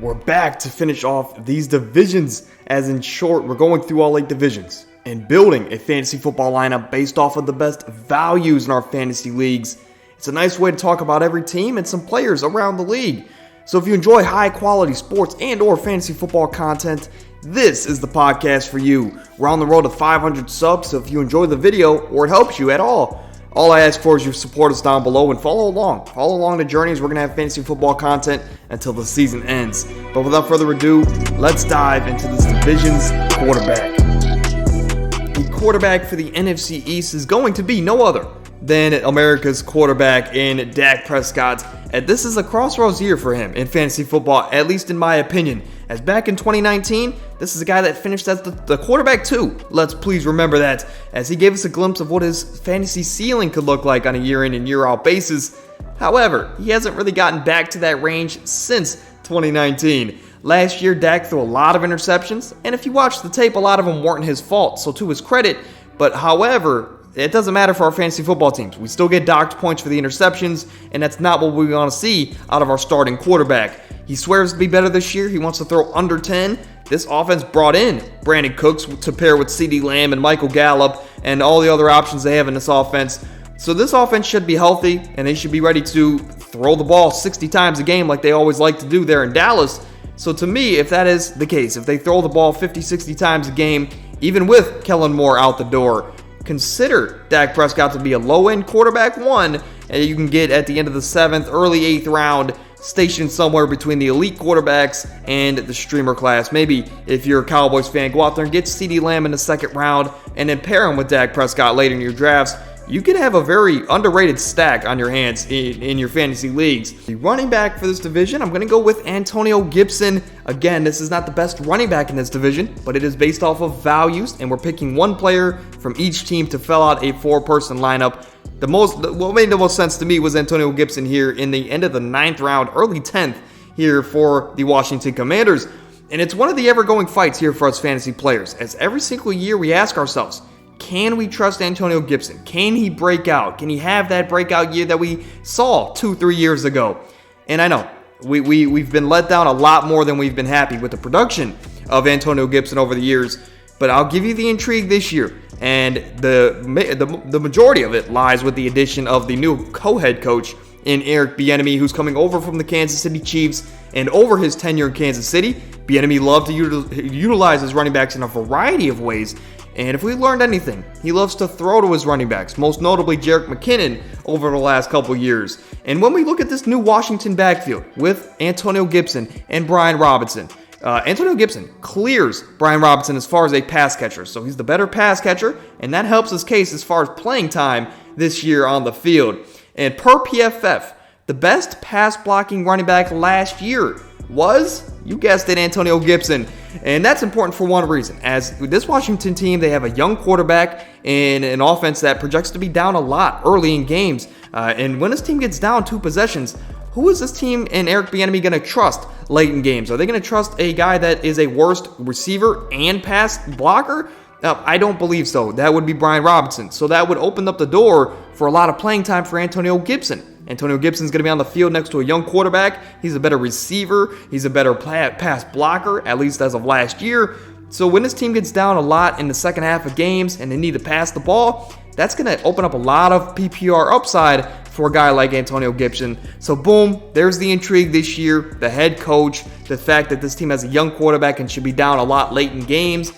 We're back to finish off these divisions, as in short, we're going through all 8 divisions and building a fantasy football lineup based off of the best values in our fantasy leagues. It's a nice way to talk about every team and some players around the league. So if you enjoy high quality sports and or fantasy football content, this is the podcast for you. We're on the road to 500 subs, so if you enjoy the video or it helps you at all I ask for is you support us down below and follow along the journey as we're going to have fantasy football content until the season ends. But without further ado, let's dive into this division's quarterback. The quarterback for the NFC East is going to be no other than America's quarterback in Dak Prescott. And this is a crossroads year for him in fantasy football, at least in my opinion. As back in 2019, this is a guy that finished as the quarterback 2. Let's please remember that, as he gave us a glimpse of what his fantasy ceiling could look like on a year in and year out basis. However, he hasn't really gotten back to that range since 2019. Last year, Dak threw a lot of interceptions, and if you watch the tape, a lot of them weren't his fault, so to his credit. But however, it doesn't matter for our fantasy football teams. We still get docked points for the interceptions, and that's not what we want to see out of our starting quarterback. He swears to be better this year. He wants to throw under 10. This offense brought in Brandon Cooks to pair with CeeDee Lamb and Michael Gallup and all the other options they have in this offense. So this offense should be healthy, and they should be ready to throw the ball 60 times a game like they always like to do there in Dallas. So to me, if that is the case, if they throw the ball 50, 60 times a game, even with Kellen Moore out the door, consider Dak Prescott to be a low-end quarterback 1, and you can get at the end of the 7th, early 8th round, stationed somewhere between the elite quarterbacks and the streamer class. Maybe if you're a Cowboys fan, go out there and get CeeDee Lamb in the 2nd round and then pair him with Dak Prescott later in your drafts. You could have a very underrated stack on your hands in your fantasy leagues. The running back for this division, I'm going to go with Antonio Gibson. Again, this is not the best running back in this division, but it is based off of values, and we're picking one player from each team to fill out a 4-person lineup. What made the most sense to me was Antonio Gibson here in the end of the 9th round, early 10th here for the Washington Commanders. And it's one of the ever-going fights here for us fantasy players, as every single year we ask ourselves, can we trust Antonio Gibson? Can he break out? Can he have that breakout year that we saw 2-3 years ago? And I know we've been let down a lot more than we've been happy with the production of Antonio Gibson over the years. But I'll give you the intrigue this year, and the majority of it lies with the addition of the new co-head coach in Eric Bieniemy, who's coming over from the Kansas City Chiefs. And over his tenure in Kansas City, Bieniemy loved to utilize his running backs in a variety of ways. And if we learned anything, he loves to throw to his running backs, most notably Jerick McKinnon over the last couple years. And when we look at this new Washington backfield with Antonio Gibson and Brian Robinson, Antonio Gibson clears Brian Robinson as far as a pass catcher. So he's the better pass catcher, and that helps his case as far as playing time this year on the field. And per PFF, the best pass blocking running back last year was, you guessed it, Antonio Gibson. And that's important for one reason. As with this Washington team, they have a young quarterback and an offense that projects to be down a lot early in games. And when this team gets down 2 possessions, who is this team and Eric Bieniemy going to trust late in games? Are they going to trust a guy that is a worst receiver and pass blocker? I don't believe so. That would be Brian Robinson. So that would open up the door for a lot of playing time for Antonio Gibson. Antonio Gibson's going to be on the field next to a young quarterback. He's a better receiver. He's a better pass blocker, at least as of last year. So when this team gets down a lot in the second half of games and they need to pass the ball, that's going to open up a lot of PPR upside for a guy like Antonio Gibson. So boom, there's the intrigue this year, the head coach, the fact that this team has a young quarterback and should be down a lot late in games.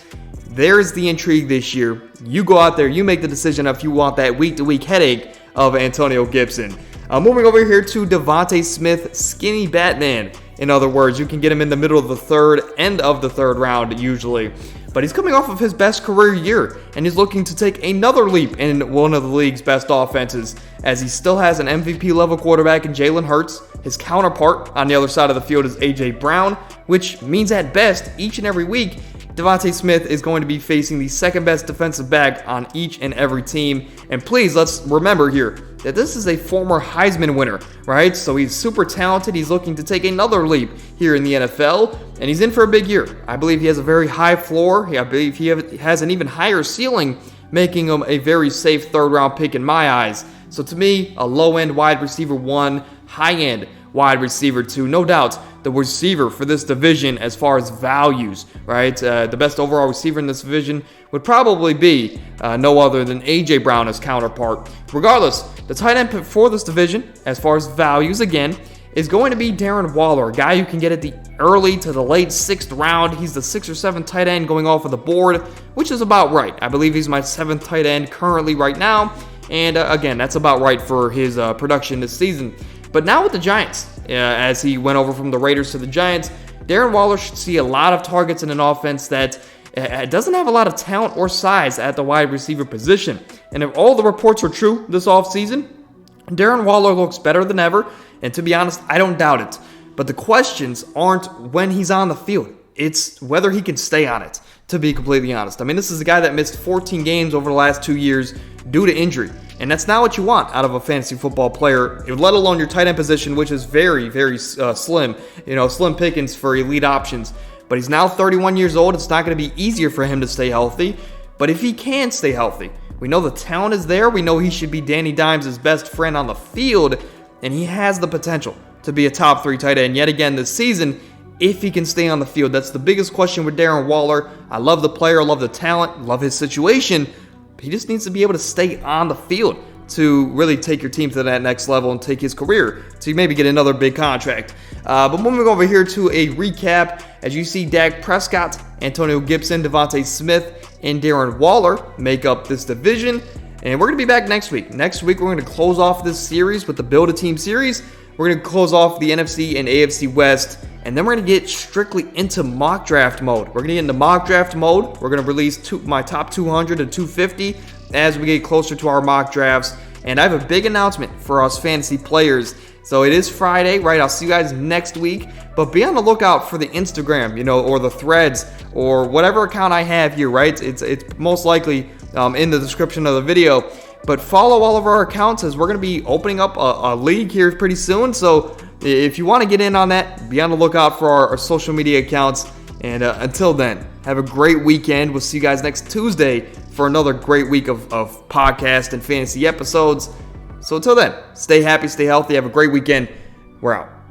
There's the intrigue this year. You go out there, you make the decision if you want that week-to-week headache of Antonio Gibson. Moving over here to Devontae Smith, Skinny Batman. In other words, you can get him in the middle of the 3rd, end of the 3rd round usually. But he's coming off of his best career year, and he's looking to take another leap in one of the league's best offenses, as he still has an MVP-level quarterback in Jalen Hurts. His counterpart on the other side of the field is A.J. Brown, which means at best, each and every week, Devontae Smith is going to be facing the 2nd best defensive back on each and every team. And please, let's remember here that this is a former Heisman winner, right? So he's super talented. He's looking to take another leap here in the NFL, and he's in for a big year. I believe he has a very high floor. I believe he has an even higher ceiling, making him a very safe 3rd round pick in my eyes. So to me, a low-end wide receiver 1, high-end wide receiver 2. No doubt, the receiver for this division as far as values, right? The best overall receiver in this division would probably be no other than A.J. Brown as counterpart. Regardless, the tight end pick for this division, as far as values again, is going to be Darren Waller, a guy you can get at the early to the late 6th round. He's the 6th or 7th tight end going off of the board, which is about right. I believe he's my 7th tight end currently right now, and again, that's about right for his production this season. But now with the Giants, as he went over from the Raiders to the Giants, Darren Waller should see a lot of targets in an offense that doesn't have a lot of talent or size at the wide receiver position. And if all the reports are true this offseason, Darren Waller looks better than ever, and to be honest, I don't doubt it. But the questions aren't when he's on the field. It's whether he can stay on it, to be completely honest. I mean, this is a guy that missed 14 games over the last 2 years due to injury. And that's not what you want out of a fantasy football player, let alone your tight end position, which is very, very slim. Slim pickings for elite options. But he's now 31 years old. It's not going to be easier for him to stay healthy. But if he can stay healthy, we know the talent is there. We know he should be Danny Dimes' best friend on the field. And he has the potential to be a top 3 tight end yet again this season if he can stay on the field. That's the biggest question with Darren Waller. I love the player, love the talent, love his situation. But he just needs to be able to stay on the field to really take your team to that next level and take his career to maybe get another big contract. But moving over here to a recap, as you see, Dak Prescott, Antonio Gibson, Devontae Smith, and Darren Waller make up this division. And we're going to be back next week. Next week, we're going to close off this series with the Build a Team series. We're going to close off the NFC and AFC West. And then we're going to get strictly into mock draft mode. We're going to get into mock draft mode. We're going to release my top 200 to 250 as we get closer to our mock drafts. And I have a big announcement for us fantasy players. So it is Friday, right? I'll see you guys next week. But be on the lookout for the Instagram, or the Threads, or whatever account I have here, right? It's most likely in the description of the video. But follow all of our accounts as we're going to be opening up a league here pretty soon. So if you want to get in on that, be on the lookout for our social media accounts. And until then, have a great weekend. We'll see you guys next Tuesday for another great week of podcast and fantasy episodes. So until then, stay happy, stay healthy, have a great weekend. We're out.